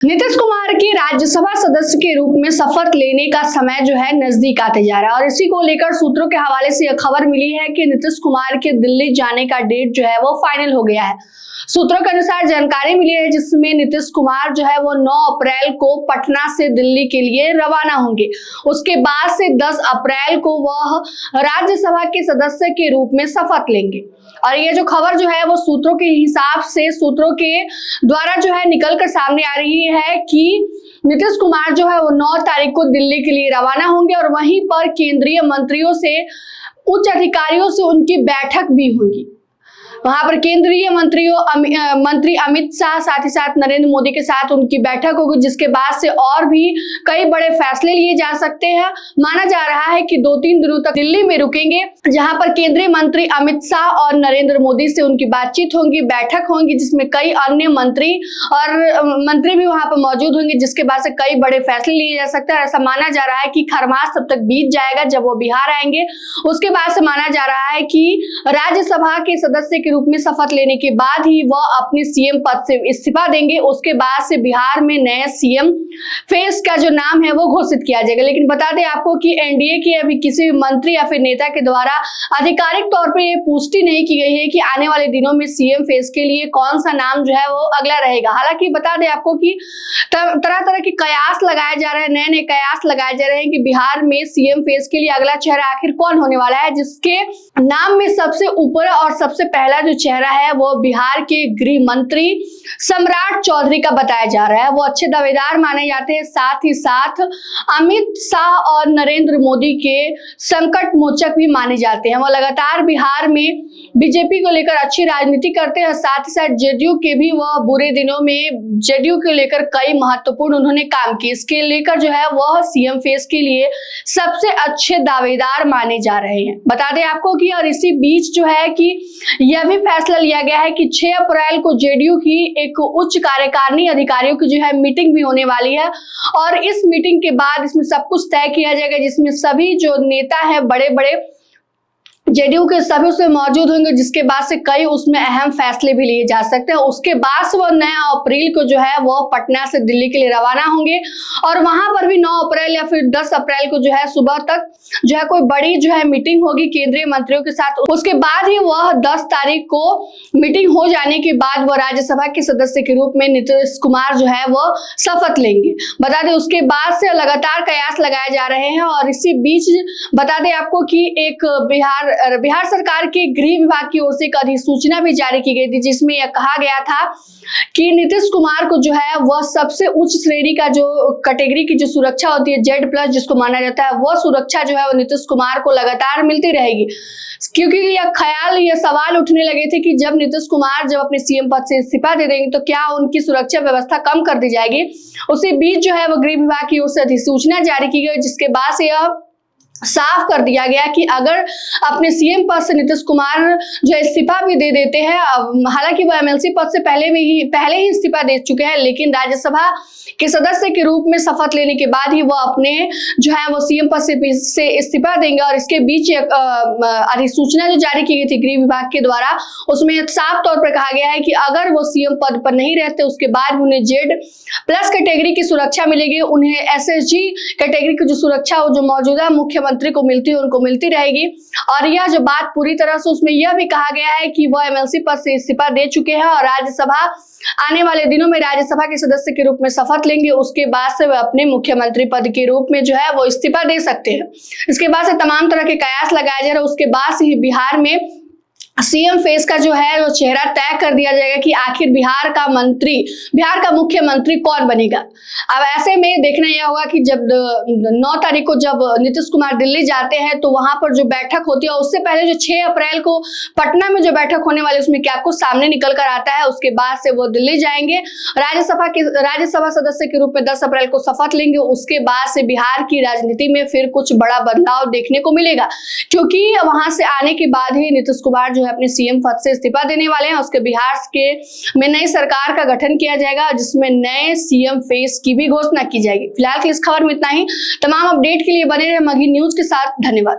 नीतीश कुमार के राज्यसभा सदस्य के रूप में शपथ लेने का समय जो है नजदीक आते जा रहा है और इसी को लेकर सूत्रों के हवाले से यह खबर मिली है कि नीतीश कुमार के दिल्ली जाने का डेट जो है वो फाइनल हो गया है। सूत्रों के अनुसार जानकारी मिली है जिसमें नीतीश कुमार जो है वो 9 अप्रैल को पटना से दिल्ली के लिए रवाना होंगे। उसके बाद से 10 अप्रैल को वह राज्यसभा के सदस्य के रूप में शपथ लेंगे। और ये जो खबर जो है वो सूत्रों के हिसाब से सूत्रों के द्वारा जो है निकल कर सामने आ रही है कि नीतीश कुमार जो है वो 9 तारीख को दिल्ली के लिए रवाना होंगे और वहीं पर केंद्रीय मंत्रियों से, उच्च अधिकारियों से उनकी बैठक भी होगी। वहां पर केंद्रीय मंत्री अमित शाह साथ ही साथ नरेंद्र मोदी के साथ उनकी बैठक होगी, जिसके बाद से और भी कई बड़े फैसले लिए जा सकते हैं। माना जा रहा है कि 2-3 दिनों तक दिल्ली में रुकेंगे, जहां पर केंद्रीय मंत्री अमित शाह और नरेंद्र मोदी से उनकी बातचीत होगी, बैठक होगी, जिसमें कई अन्य मंत्री भी वहां पर मौजूद होंगे, जिसके बाद से कई बड़े फैसले लिए जा सकते हैं। ऐसा माना जा रहा है कि खरमास तब तक बीत जाएगा जब वो बिहार आएंगे। उसके बाद से माना जा रहा है कि राज्यसभा के सदस्य रूप में शपथ लेने के बाद ही वह अपने सीएम पद से इस्तीफा देंगे। उसके बाद से बिहार में नए सीएम फेस का जो नाम है वो घोषित किया जाएगा। लेकिन बता दें आपको कि एनडीए के अभी किसी भी मंत्री या फिर नेता के द्वारा आधिकारिक तौर पर यह पुष्टि नहीं की गई है कि आने वाले दिनों में सीएम फेस के लिए कौन सा नाम जो है वो अगला रहेगा। हालांकि बता दें आपको कि तरह तरह के कयास लगाए जा रहे हैं, नए नए कयास लगाए जा रहे हैं कि बिहार में सीएम फेस के लिए अगला चेहरा आखिर कौन होने वाला है। जिसके नाम में सबसे ऊपर और सबसे पहला जो चेहरा है वो बिहार के गृह मंत्री सम्राट चौधरी का बताया जा रहा है। वो अच्छे दावेदार माने जाते हैं, साथ ही साथ अमित शाह और नरेंद्र मोदी के संकट मोचक भी माने जाते हैं। वो लगातार बिहार में बीजेपी को लेकर अच्छी राजनीति करते हैं, साथ ही साथ जेडीयू के भी वह बुरे दिनों में जेडीयू को लेकर कई महत्वपूर्ण उन्होंने काम किए। इसके लेकर जो है वह सीएम फेस के लिए सबसे अच्छे दावेदार माने जा रहे हैं। बता दें आपको कि और इसी बीच जो है कि यह भी फैसला लिया गया है कि 6 अप्रैल को जेडीयू की एक उच्च कार्यकारिणी अधिकारियों की जो है मीटिंग भी होने वाली है और इस मीटिंग के बाद इसमें सब कुछ तय किया जाएगा, जिसमें सभी जो नेता है बड़े बड़े जेडीयू के सभी उसमें मौजूद होंगे, जिसके बाद से कई उसमें अहम फैसले भी लिए जा सकते हैं। उसके बाद से वो 9 अप्रैल को जो है वो पटना से दिल्ली के लिए रवाना होंगे और वहां पर भी 9 अप्रैल या फिर 10 अप्रैल को जो है सुबह तक जो है कोई बड़ी जो है मीटिंग होगी केंद्रीय मंत्रियों के साथ। उसके बाद ही वह 10 तारीख को मीटिंग हो जाने के बाद वह राज्यसभा के सदस्य के रूप में नीतीश कुमार जो है वो शपथ लेंगे। बता दें उसके बाद से लगातार कयास लगाए जा रहे हैं और इसी बीच बता दें आपको कि एक बिहार सरकार के गृह विभाग की ओर से एक अधिसूचना भी जारी की गई थी, जिसमें यह कहा गया था कि नीतीश कुमार को जो है वह सबसे उच्च श्रेणी का जो कैटेगरी की जो सुरक्षा होती है Z+ जिसको माना जाता है, वह सुरक्षा जो है वो नीतीश कुमार को लगातार मिलती रहेगी। क्योंकि यह सवाल उठने लगे थे कि जब नीतीश कुमार जब अपने सीएम पद से इस्तीफा दे देंगे तो क्या उनकी सुरक्षा व्यवस्था कम कर दी जाएगी। उसी बीच जो है वो गृह विभाग की ओर से अधिसूचना जारी की गई, जिसके बाद से यह साफ कर दिया गया कि अगर अपने सीएम पद से नीतीश कुमार जो इस्तीफा भी दे देते हैं, हालांकि वो एमएलसी पद से पहले ही इस्तीफा दे चुके हैं, लेकिन राज्यसभा के सदस्य के रूप में शपथ लेने के बाद ही वो अपने जो है वो सीएम पद से इस्तीफा देंगे। और इसके बीच अधिसूचना जो जारी की गई थी गृह विभाग के द्वारा, उसमें साफ तौर पर कहा गया है कि अगर वो सीएम पद पर नहीं रहते उसके बाद उन्हें Z+ कैटेगरी की सुरक्षा मिलेगी, उन्हें SSG कैटेगरी की जो सुरक्षा हो जो मौजूदा मुख्यमंत्री को मिलती है उनको मिलती रहेगी। और यह जो बात पूरी तरह से उसमें यह भी कहा गया है कि वह एमएलसी पद से इस्तीफा दे चुके हैं और राज्यसभा आने वाले दिनों में राज्यसभा के सदस्य के रूप में शपथ लेंगे। उसके बाद से वह अपने मुख्यमंत्री पद के रूप में जो है वो इस्तीफा दे सकते हैं। इसके बाद से तमाम तरह के कयास लगाए जा रहे हैं। उसके बाद से ही बिहार में सीएम फेस का जो है वो चेहरा तय कर दिया जाएगा कि आखिर बिहार का मुख्यमंत्री कौन बनेगा। अब ऐसे में देखना यह होगा कि जब 9 तारीख को जब नीतीश कुमार दिल्ली जाते हैं तो वहां पर जो बैठक होती है, उससे पहले जो 6 अप्रैल को पटना में जो बैठक होने वाली है उसमें क्या कुछ सामने निकल कर आता है। उसके बाद से वो दिल्ली जाएंगे, राज्यसभा सदस्य के रूप में 10 अप्रैल को शपथ लेंगे। उसके बाद से बिहार की राजनीति में फिर कुछ बड़ा बदलाव देखने को मिलेगा, क्योंकि वहां से आने के बाद ही नीतीश कुमार जो है अपने सीएम पद से इस्तीफा देने वाले हैं। उसके बिहार में नई सरकार का गठन किया जाएगा, जिसमें नए सीएम फेस की भी घोषणा की जाएगी। फिलहाल की इस खबर में इतना ही। तमाम अपडेट के लिए बने रहे मगही न्यूज के साथ। धन्यवाद।